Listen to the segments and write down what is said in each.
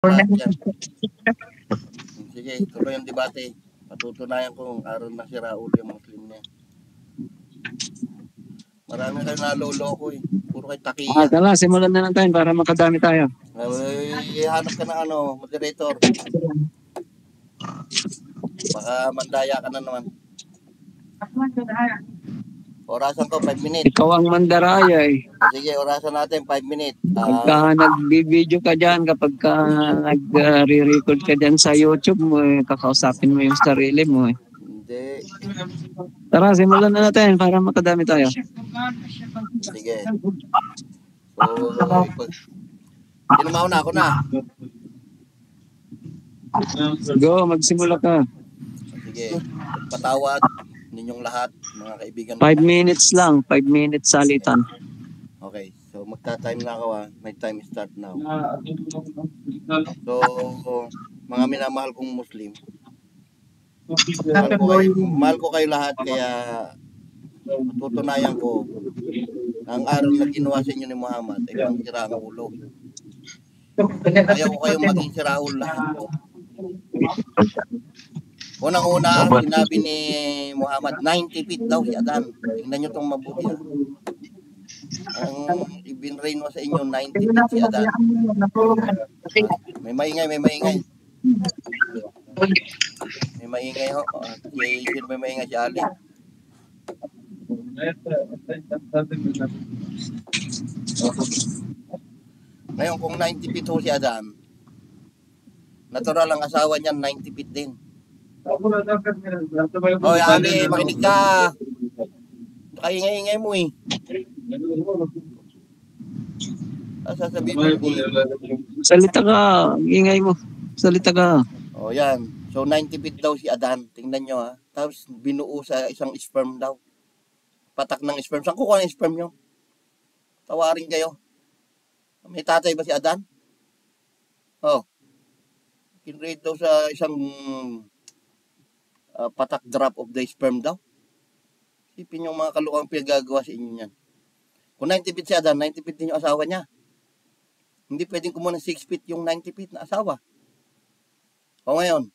Lahat yan. Sige, tuloy ang debate. Patutunayan ko kung araw na si Raul yung Muslim niya. Marami kayo naloloko eh. Puro kayo takiya. Tala, simulan na lang tayo para makadami tayo. Hanap ka ng moderator. Baka mandaya ka na naman. Orasan ko, 5 minutes. Ikaw ang mandaraya eh. Sige, orasan natin, 5 minutes. Pagka nag-video ka dyan, kapag nag-re-record ka dyan sa YouTube mo, kakausapin mo yung sarili mo eh. Hindi. Tara, simulan na natin para makadami tayo. Sige. Sino mauna? Ako na. Go, magsimula ka. Sige. Patawad ninyong lahat, mga kaibigan. 5 minutes lang, 5 minutes salitan. Okay, so magta-time na ako May time start now. So, mga minamahal kong Muslim, mahal ko kayo lahat, kaya tutunayan ko ang aral na ginawa sa inyo ni Muhammad ay pang sira ang ulo. Ayaw ko kayong maging si Raul lahat po. Unang-una, sinabi ni Muhammad, 90 feet daw si Adan. Tingnan nyo itong mabuti. Ang ibinrain mo sa inyo, 90 feet si Adan. May maingay. May maingay ho. Sino may maingay? Si Ali. Ngayon, kung 90 feet ho si Adan, natural ang asawa niya, 90 feet din. Hoy, Ali, makinig ka. Kaingay-ingay mo eh. Sasabihin mo Salita ka, ingay mo. Salita ka. O yan. So 90 feet daw si Adan. Tingnan nyo ha. Tapos binuo sa isang sperm daw. Patak ng sperm. Saan kukuha ng sperm nyo? Tawarin kayo. May tatay ba si Adan? Oh. Kinrate daw sa isang patak drop of the sperm daw. Isipin yung mga kalukang pinagagawa sa inyo yan. Kung 90 feet si Adan, 90 feet din yung asawa niya. Hindi pwedeng kumuha ng 6 feet yung 90 feet na asawa. O ngayon,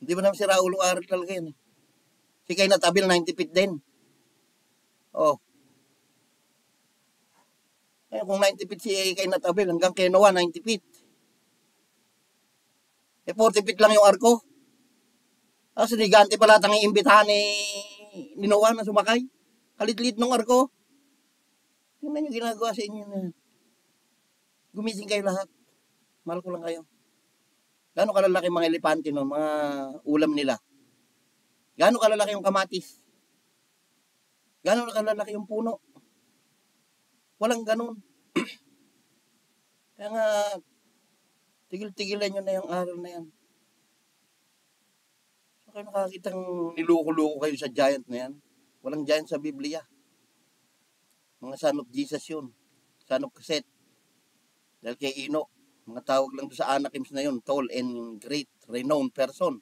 hindi ba naman si Raul aral talaga yan? Si Kain at Abel, 90 feet din. O. Ngayon, kung 90 feet si Kain at Abel, hanggang kay Noah, 90 feet. 40 feet lang yung arko. Kasi ligante pala tang iimbitahan ni Noah na sumakay. Kalit-lit ng arko. Tingnan yung ginagawa sa inyo na. Gumising kayo lahat. Mahal ko lang kayo. Gaano kalalaki mga elepante no, mga ulam nila? Gaano kalalaki yung kamatis? Gaano kalalaki yung puno? Walang ganun. Kaya nga, tigil-tigilan nyo na yung araw na yan. So, kayo nakakitang niluko-luko kayo sa giant na yan. Walang giant sa Biblia. Mga son of Jesus yun. Son of Cassette. Dahil kay Enoch, mga tawag lang doon sa Anakims na yun, tall and great, renowned person.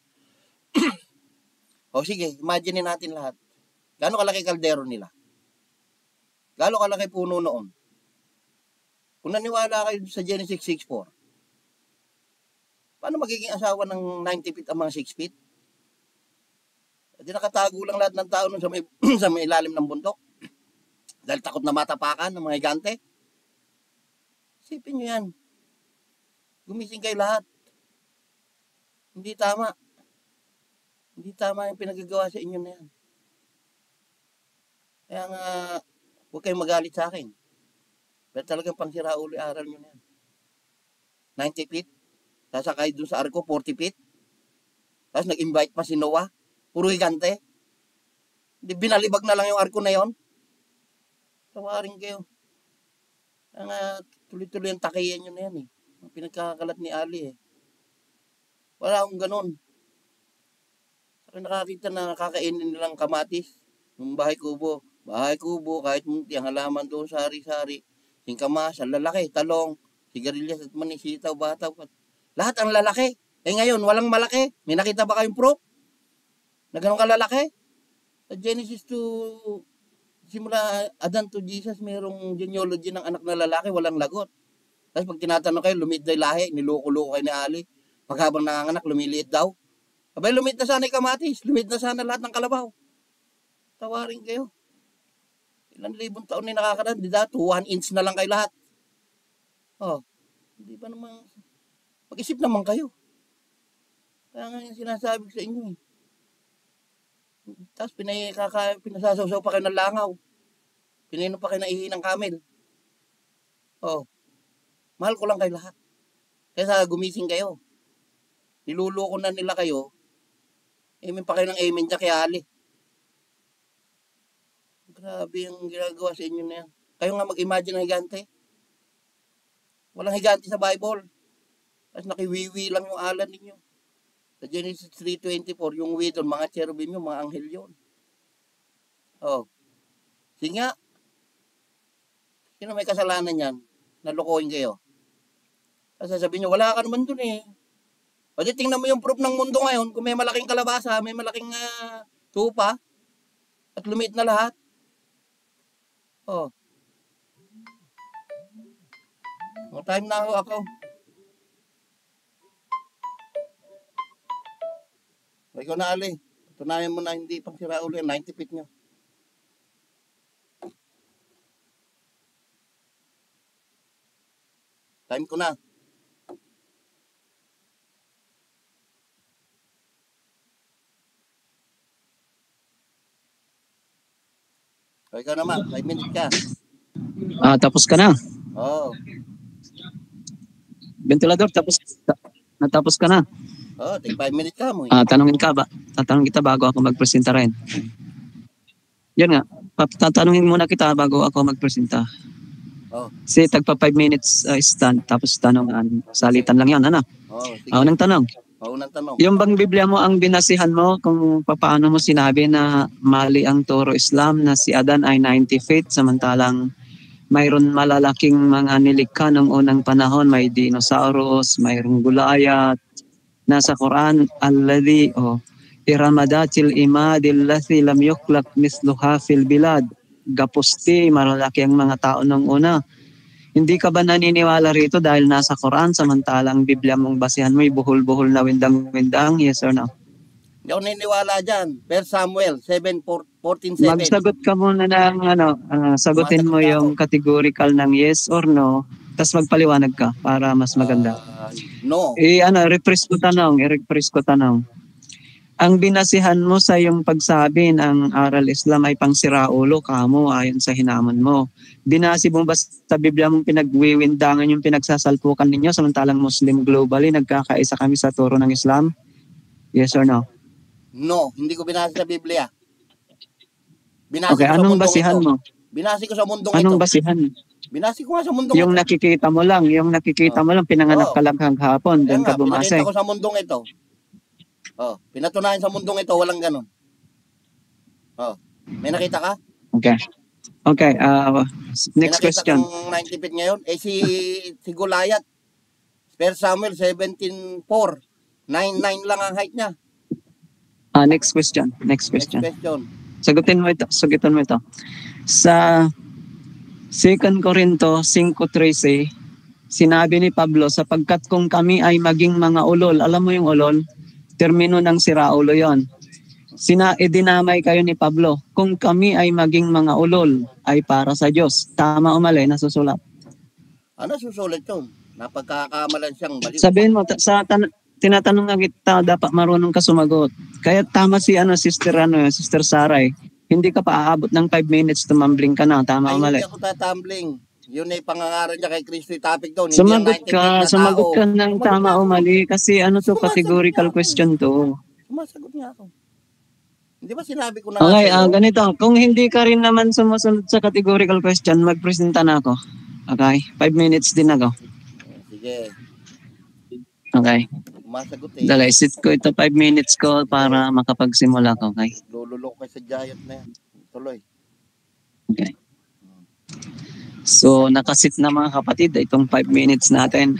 O sige, imagine natin lahat. Gaano kalaki kaldero nila? Gaano kalaki puno noon? Kung naniwala kayo sa Genesis 6:4, paano magiging asawa ng 90 feet ang mga 6 feet? Di nakatago lang lahat ng tao nun sa may ilalim ng bundok. Dahil takot na matapakan ng mga higante. Isipin nyo yan. Gumising kayo lahat. Hindi tama. Hindi tama yung pinagagawa sa inyo na yan. Kaya nga, huwag kayong magalit sa akin. Pero talagang pang sira ulo aral nyo na yan. 90 feet. Sasakay dun sa arko, 40 feet. Tapos nag-invite pa si Noah. Puro higante. Binalibag na lang yung arko na yon. Tawarin kayo. Kaya nga, tuloy-tuloy ang takiyan nyo na yan eh. Ang pinagkakalat ni Ali eh. Wala akong ganun. Saka nakakita na nakakainin nilang kamatis. Yung bahay kubo, kahit munti, ang halaman doon, sari-sari. Singkamas, ang lalaki, talong, sigarilyas at manis, sitaw, bataw. Lahat ang lalaki. Ngayon, walang malaki. May nakita ba kayong proof? Na ganun kalalaki? Sa Genesis to simula Adan to Jesus, mayroong genealogy ng anak na lalaki, walang lagot. Tapos pag tinatanong kayo, lumiit daw yung lahi, niloko-loko kayo ni Ali. Pag habang nanganganak, lumiliit daw. Abay, lumiit na sana yung kamatis, lumiit na sana lahat ng kalabaw. Tawarin kayo. Ilan libong taon na nakakaraan, di dato, 1 inch na lang kayo lahat. Oh, hindi ba naman, mag-isip naman kayo. Kaya nga yung sinasabi ko sa inyo eh. Tapos pinasasaw-saw pa kayo ng langaw. Pinainom pa kayo ng ihi ng camel. Oh, mahal ko lang kayo lahat. Kaya gumising kayo. Niluloko na nila kayo. Amen pa kayo ng amen dyan kay Ali. Grabe yung ginagawa sa inyo na yan. Kayo nga mag-imagine ng higante. Walang higante sa Bible. Tapos nakiwiwi lang yung alan ninyo. Sa Genesis 3:24, yung wi doon, mga cherubim yung mga anghel yun. Oh. Sige nga. Sino may kasalanan yan? Nalukohin kayo. Kasi sasabihin nyo, wala ka naman dun eh. O di tingnan mo yung proof ng mundo ngayon, kung may malaking kalabasa, may malaking tupa, at lumiit na lahat. Oh. O, time na ako. O, ikaw na, Ali. Tunayan mo na hindi pang sira ulo yung 90 feet nyo. Time ko na. O, ikaw naman. 5 minutes ka. Tapos ka na. Oo. Ventilador, natapos ka na. Oo, take 5 minutes ka mo. Tatanungin kita bago ako magpresenta rin. Yan nga, tatanungin muna kita bago ako magpresenta. Oh. Kasi tagpa 5 minutes stand, tapos tanongan. Salitan lang yan, ano? Sige. Unang tanong. Unang tanong. Yung bang Biblia mo ang binasihan mo kung paano mo sinabi na mali ang turo Islam na si Adan ay 90 feet samantalang mayroon malalaking mga nilikha ng unang panahon, may dinosaurus, mayroong gulayat. Nasa Quran, alladhi iramadatil imadil lathi lam yuklak misluha fil bilad. Gapusti, malalaki ang mga tao nung una. Hindi ka ba naniniwala rito dahil nasa Quran samantalang Biblia mong basihan mo buhol-buhol na windang-windang? Yes or no? Hindi ako naniniwala dyan. 1 Samuel 7:14-7. Magsagot ka muna ng sagutin mo yung categorical ng yes or no, tapos magpaliwanag ka para mas maganda. No. I-rephrase ko tanong. Ang binasihan mo sa yung pagsabi ng aral Islam ay pangsiraulo kamo ayon sa hinamon mo. Binasi mo ba sa Biblia mong pinagwiwindangan yung pinagsasalpukan ninyo samantalang Muslim globally nagkakaisa kami sa turo ng Islam? Yes or no? No, hindi ko binasi sa Biblia. Okay, anong basihan mo? Binasi ko sa mundong ito. Anong basihan? Binasi ko nga sa mundong yung ito. Nakikita mo lang, pinanganak ka lang hapon, doon ka bumasa. Pinakita ko sa mundong ito. Pinatunayan sa mundong ito, walang ganun. May nakita ka? Okay, next question. May nakita kang 90 feet ngayon? Si Goliath, 1 Samuel 17:4. 9'9" lang ang height niya. Next question. Next question. Sagutin mo ito. Sa 2 Corinto 5:13, sinabi ni Pablo, sapagkat kung kami ay maging mga ulol, alam mo yung ulol? Termino ng siraulo yon. Dinamay kayo ni Pablo. Kung kami ay maging mga ulol, ay para sa Diyos. Tama o mali, nasusulat? Ano susulat yun? Napagkakamalan siyang baliw. Sabihin mo, tinatanong nga kita, dapat marunong ka sumagot. Kaya tama Sister Saray. Hindi ka pa aabot ng 5 minutes, tumambling ka na. Tama o mali? Hindi ako tatambling. Yun ay pangangaral niya kay Kristo yung topic doon. Sumagot ka ng tama o mali kasi categorical question to. Sumasagot nga ako. Hindi ba sinabi ko na Okay, ganito. Kung hindi ka rin naman sumusunod sa categorical question, magpresenta na ako. Okay? 5 minutes din ako. Sige. Okay. Sumasagot Dala, isit ko ito 5 minutes ko para makapagsimula ko. Okay? Lululok ka sa giant na yan. Tuloy. Okay. So, nakasit na mga kapatid, itong 5 minutes natin.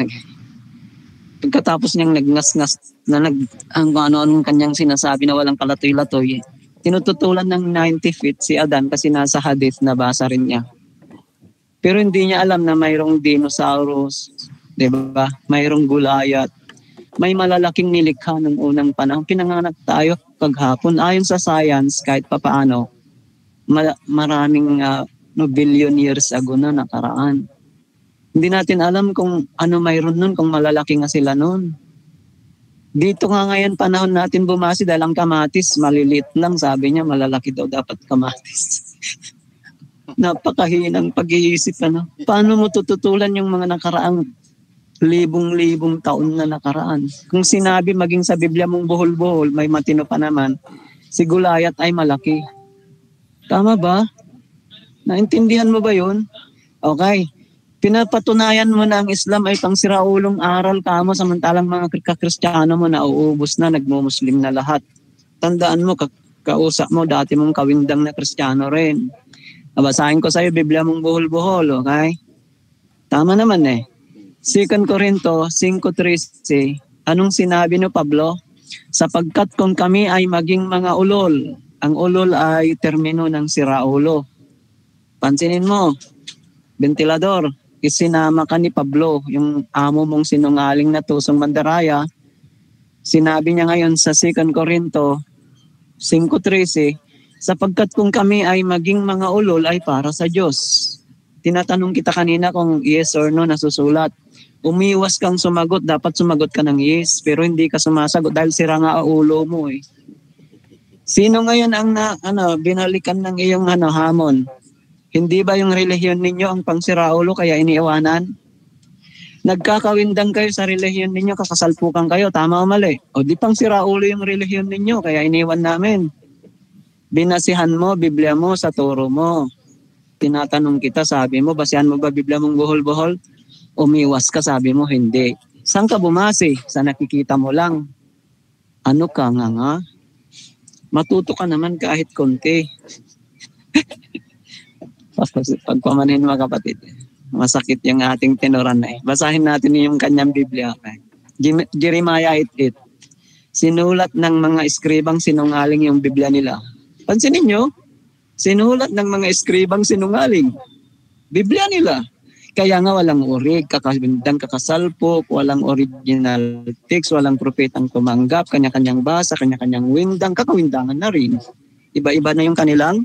Pagkatapos niyang nagngas-ngas na anong kanyang sinasabi na walang kalatoy-latoy, tinututulan ng 90 feet si Adan kasi nasa hadith na basa rin niya. Pero hindi niya alam na mayroong dinosaurus, 'Di ba? Mayroong Gulayat. May malalaking nilikha ng unang panahon. Pinanganak tayo kaghapon. Ayon sa science, kahit papaano, maraming no, billion years ago na nakaraan. Hindi natin alam kung ano mayroon nun, kung malalaki nga sila nun. Dito nga ngayon panahon natin bumasi dahil ang kamatis, malilit lang. Sabi niya, malalaki daw dapat kamatis. Napakahinang pag-iisip. Ano? Paano mo tututulan yung mga nakaraang libong-libong taon na nakaraan? Kung sinabi maging sa Biblia mong buhol-buhol, may matino pa naman, si Gulayat ay malaki. Tama ba? Naintindihan mo ba yun? Okay. Pinapatunayan mo na ang Islam ay pangsiraulong aral kamo, samantalang mga Kristiyano mo na uubos na, nagmumuslim na lahat. Tandaan mo, kausap mo, dati mong kawindang na Kristiyano rin. Basahin ko sa'yo, Biblia mong buhol-buhol, okay? Tama naman eh. 2 Corinto 5:13, anong sinabi ni Pablo? Sapagkat kung kami ay maging mga ulol, ang ulol ay termino ng siraulo. Pansinin mo, ventilador, isinama ka ni Pablo, yung amo mong sinungaling na tusong mandaraya. Sinabi niya ngayon sa 2 Corinto 5:13, sapagkat kung kami ay maging mga ulol ay para sa Diyos. Tinatanong kita kanina kung yes or no nasusulat. Umiwas kang sumagot, dapat sumagot ka ng yes, pero hindi ka sumasagot dahil sira nga ang ulo mo eh. Sino ngayon ang binalikan ng iyong hamon? Hindi ba yung relihiyon ninyo ang pangsiraulo kaya iniiwanan? Nagkakawindang kayo sa relihiyon ninyo, kakasalpukan kayo, tama o mali? O di pangsiraulo yung relihiyon ninyo kaya iniwan namin. Binasihan mo, Biblia mo, sa turo mo. Tinatanong kita, sabi mo, basihan mo ba Biblia mong buhol-buhol? Umiwas ka, sabi mo, hindi. Saan ka bumasi? Sa nakikita mo lang. Ano ka nga? Matuto ka naman kahit konti. Pagpamanin mga kapatid, masakit yung ating tenoran na eh. Basahin natin yung kanyang Biblia. Okay? Jeremiah 8:8. Sinulat ng mga eskribang sinungaling yung Biblia nila. Pansinin nyo, sinulat ng mga eskribang sinungaling. Biblia nila. Kaya nga walang urig, kakabindang kakasalpok, walang original text, walang propetang tumanggap, kanya-kanyang basa, kanya-kanyang windang, kakawindangan na rin. Iba-iba na yung kanilang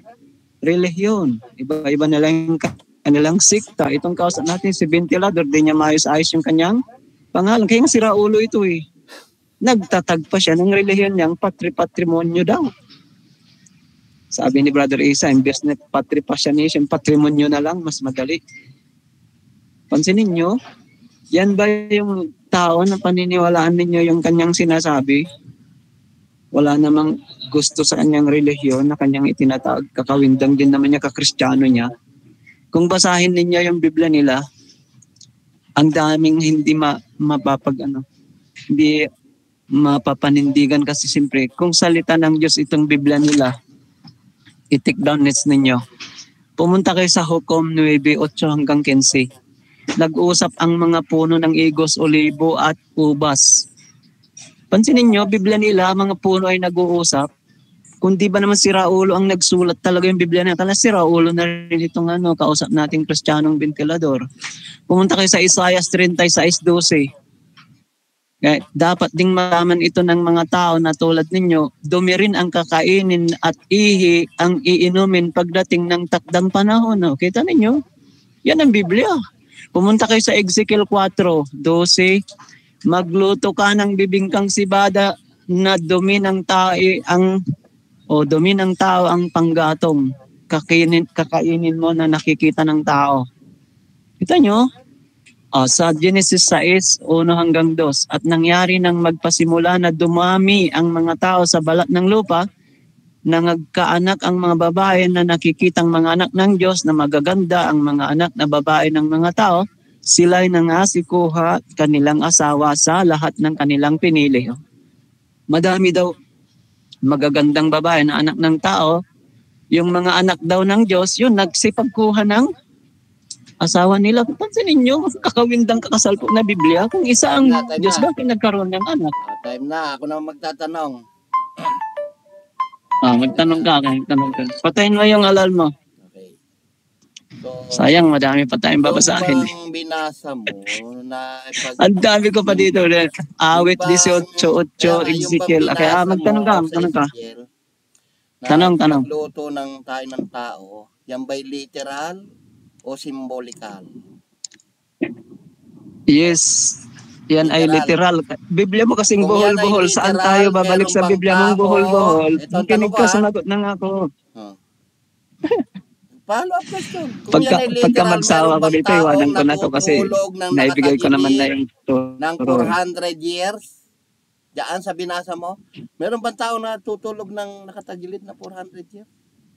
relihiyon. Iba-iba na lang yung kanilang sikta. Itong kausap natin, si Ventilador, di niya maayos-ayos yung kanyang pangalan. Kaya nga siraulo ito eh. Nagtatag pa siya ng relihiyon niyang patrimonyo daw. Sabi ni Brother Isa, imbes na patripasyonation, patrimonyo na lang, mas madali. Pansinin nyo, yan ba yung tao na paniniwalaan ninyo yung kanyang sinasabi? Wala namang gusto sa kanyang relihiyon na kanyang itinatag. Kakawindang din naman niya, kakristyano niya. Kung basahin ninyo yung Biblia nila, ang daming hindi hindi mapapanindigan kasi siyempre, kung salita ng Diyos itong Biblia nila, i-take down nets ninyo. Pumunta kayo sa Hukom 9:8 hanggang 15. Nag-uusap ang mga puno ng igos, olibo at ubas. Pansinin nyo, Biblia nila, mga puno ay nag-uusap. Kung di ba naman si Raulo ang nagsulat talaga yung Biblia nila, kala si Raulo na rin itong kausap nating Kristiyanong Ventilador. Pumunta kayo sa Isaiah 36:12. Dapat ding malaman ito ng mga tao na tulad ninyo, dumi rin ang kakainin at ihi ang iinumin pagdating ng takdang panahon. No? Kita ninyo? Yan ang Biblia. Pumunta kayo sa Ezekiel 4:12, magluto ka ng bibingkang sibada na dumi ng tao ang panggatong. Kakainin mo na nakikita ng tao. Kita nyo? Sa Genesis 6:1 hanggang 2, at nangyari nang magpasimula na dumami ang mga tao sa balat ng lupa, nangagkaanak ang mga babae na nakikitang mga anak ng Diyos na magaganda ang mga anak na babae ng mga tao, sila'y nangasikuha kanilang asawa sa lahat ng kanilang pinili. Madami daw magagandang babae na anak ng tao, yung mga anak daw ng Diyos, yun, nagsipagkuha ng asawa nila. Pansinin nyo, kakawindang kakasalpok na Biblia. Kung isa ang Diyos, bakit nagkaroon ng anak? Time na, ako na magtatanong. Magtanong ka. Patayin mo yung alal mo. Okay. So, Sayang, madami pa tayong yung babasahin. bang binasa mo na Ang dami ko pa dito. Awit yung 18:8, Ezekiel. Kaya magtanong ka, sa magtanong ka. Ezekiel Tanong. na pagluto ng tayo ng tao, yan ba'y literal o symbolical? Yes. Yan ay literal. Biblia mo kasing Kung yan ay buhol-buhol. Saan tayo literal, babalik meron sa bang Biblia mong tao? buhol-buhol? Ito ang Makinig tanong ko, ka, ha? sumagot na nga ako. Follow-up question. Kung yan ay Pagka literal, magsawa meron ko bang dito, taong iwanan ko na to kasi natutulog ng naibigay ko naman na nakatagilid yung ng turo. 400 years? Diyan sa binasa mo? Meron bang taong natutulog ng nakatagilid na 400 years?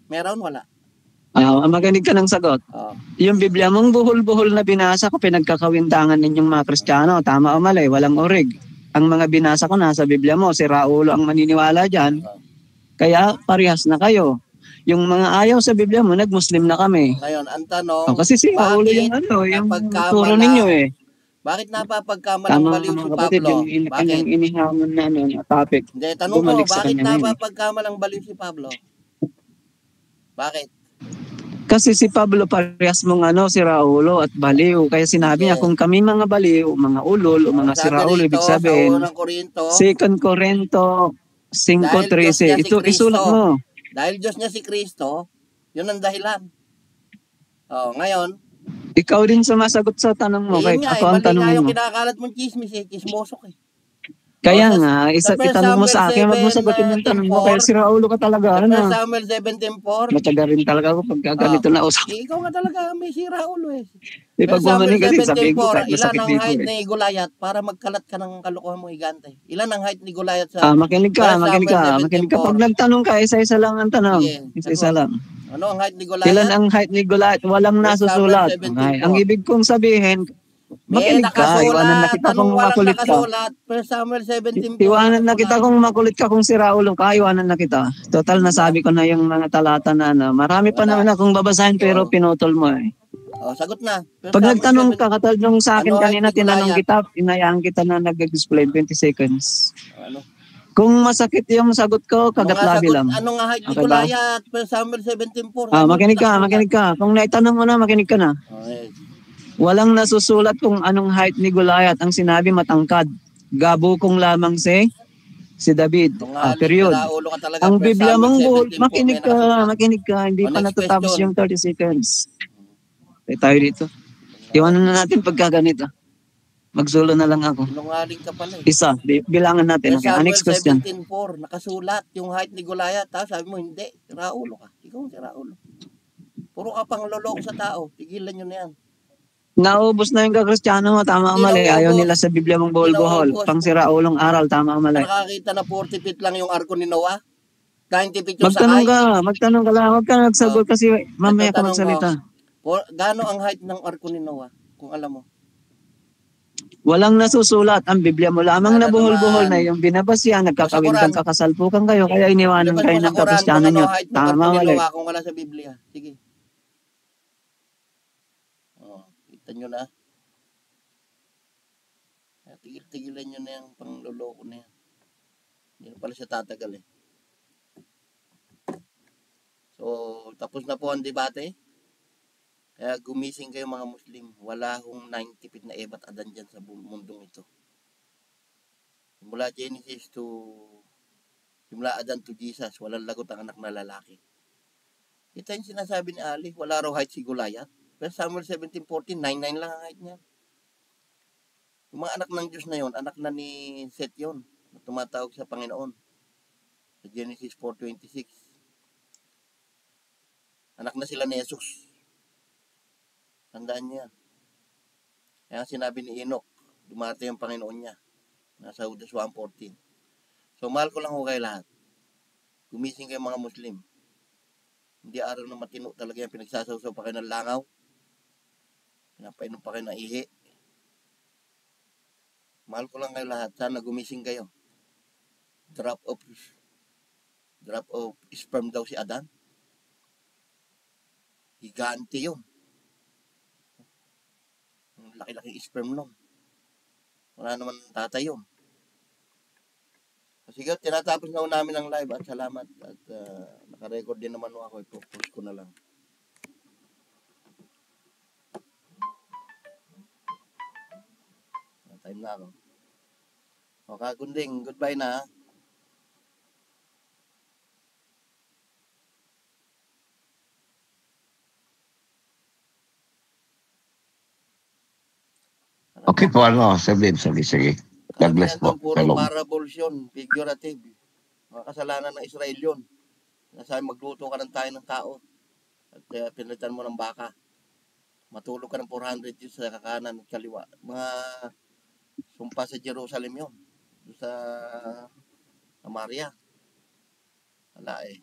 Meron? Wala. Maganig ka ng sagot. Oh. Yung Biblia mong buhol-buhol na binasa ko, pinagkakawintangan ninyong mga Kristiyano. Tama o mali, walang orig. Ang mga binasa ko nasa Biblia mo, si Raulo ang maniniwala dyan. Kaya parehas na kayo. Yung mga ayaw sa Biblia mo, nag-Muslim na kami. Ngayon, ang tanong, Kasi si Raulo yung turo ninyo eh. Bakit napapagkamalang baliw si kapatid, Pablo? yung Bakit? kanyang inihamon na topic. Hindi, tanong ko, Bumalik sa bakit kanya ngayon. napapagkamalang baliw si Pablo? Bakit? Kasi si Pablo parehas mong si Raulo at baliw. Kaya sinabi niya, kung kami mga baliw, mga ulol, o mga si Raulo, ibig sabihin, sa Korinto, 2 Corinto 5:13. Ito, isulat mo. Dahil Diyos niya si Kristo, yun ang dahilan. Ngayon, ikaw din sumasagot sa tanong mo. Kahit ako ang tanongin mo. yung kinakalat mong chismis chismosok eh. Kaya nga, itanong mo sa akin, wag mo sagutin yung tanong mo. Kaya si Raulo ka talaga. Sa Samuel 17:4. Mataga rin talaga ako pagka ganito na usap. Ikaw nga talaga may si Raulo eh. Pag bumalik ka din, sabihin ko kahit Ilan masakit ang dito height eh. ni Goliath para magkalat ka ng kalokohan mo higante? Ilan ang height ni Goliath sa makinig ka. Pag nagtanong ka, isa-isa lang ang tanong. Isa-isa lang. Ano ang height ni Goliath? Ilan ang height ni Goliath? Walang nasusulat. Ang ibig kong sabihin, makinig ka. Iwanan na kita kung makulit ka. 1 Samuel 17:4. Iwanan na kita kung makulit ka kung si Raulo ka. Iwanan na kita. Total, nasabi ko na yung mga talata na marami pa naman akong babasahin pero pinutol mo eh. Sagot na. Pag nagtanong ka, katanong sa akin kanina, tinanong kita, inayaan kita na nag-explain 20 seconds. Kung masakit yung sagot ko, kagatlabi lang. Ano nga height ni Goliath? 1 Samuel 17:4. Makinig ka. Kung naitanong mo na, makinig ka na. Walang nasusulat kung anong height ni Goliath. Ang sinabi matangkad. Gabukong lamang si David. Period. Ang Biblia mong buhol, makinig ka. Hindi pa natatapos yung 30 seconds. Tayo dito. Iwanan na natin pagkaganito. Magsulo na lang ako. Sinungaling ka pala eh. Isa, bilangan natin. Okay, next question. 17:4, nakasulat yung height ni Goliath. Tapos sabi mo, hindi, Raulo ka. Ikaw si Raulo. Puro ka pang loloko sa tao. Tigilan nyo na yan. Naubos na yung kakristyano mo, tama o mali. Ayaw nila sa Biblia mong buhol-buhol. Pang si Raulong aral, tama o mali. Nakakita na 40 feet lang yung arko ni Noah. 90 feet yung sakay. Magtanong ka lang. Huwag ka nagsagot kasi mamaya ka magsalita. Gaano ang height ng arko ni Noah? Kung alam mo. Walang nasusulat. Ang Biblia mo lamang na buhol-buhol na yung binabasyan, nagkakawintang kakasalpukan kayo, kaya iniwanan kayo ng kakristyano nyo. Tama mali. Kung wala sa Biblia. Sige. Kita nyo na. Tigil-tigilan nyo na yung pangluloko na yan. Hindi na pala siya tatagal eh. So, tapos na po ang debate. Kaya gumising kayo mga Muslim. Wala akong 90 feet na ebat adan dyan sa mundong ito. Simula Genesis simula Adan to Jesus, walang lagot ang anak na lalaki. Ito yung sinasabi ni Ali, wala raw height si Goliath. Pero Samuel 17:14, 9'9 lang ang height niya. Yung mga anak ng Diyos na yon, anak na ni Seth yon, na tumatawag sa Panginoon. Sa Genesis 4:26. Anak na sila ni Jesus. Tandaan niya. Kaya sinabi ni Enoch, dumati ang Panginoon niya. Nasa Judas 1:14. So mahal ko lang ho kayo lahat. Gumising kayo mga Muslim. Hindi araw na matino talaga yan. Pinagsasawsaw pa kayo ng langaw. Pinapainom pa kayo ng ihi. Mahal ko lang kayo lahat. Sana gumising kayo. Drop of sperm daw si Adan. Higante yun. Laki-laki sperm nun. Wala naman tatay yun. Sige, tinatapos na namin ang live at salamat. At naka-record din naman ako. I-post ko na lang. Time na ako. O, Kagunding, goodbye na. Okay po, sige. God bless Karamihan po. doon, puro Shalom. parables yun, figurative. Mga kasalanan ng Israel yun. Nasabi, magluto ka ng tayo ng tao. At pinalitan mo ng baka. Matulog ka ng 400 years sa kakanan at kaliwa. Mga sumpa sa Jerusalem yun. Doon sa Samaria. Wala eh.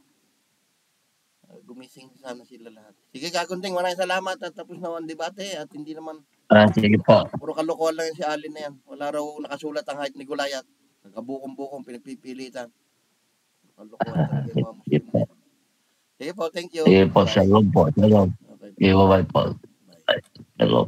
Gumising sana sila lahat. Sige, Kagunding, maraming salamat at tapos na ang debate at hindi naman Sige po. puro kalokohan lang yan si Alin na yan. Wala raw nakasulat ang height ni Goliath. Nagkabukong-bukong, pinagpipilitan. Kalokohan talaga yung mga Muslim na yan. Sige po, thank you. Sige po, Bye. shalom po. Shalom. Okay. Bye po. Bye. Shalom.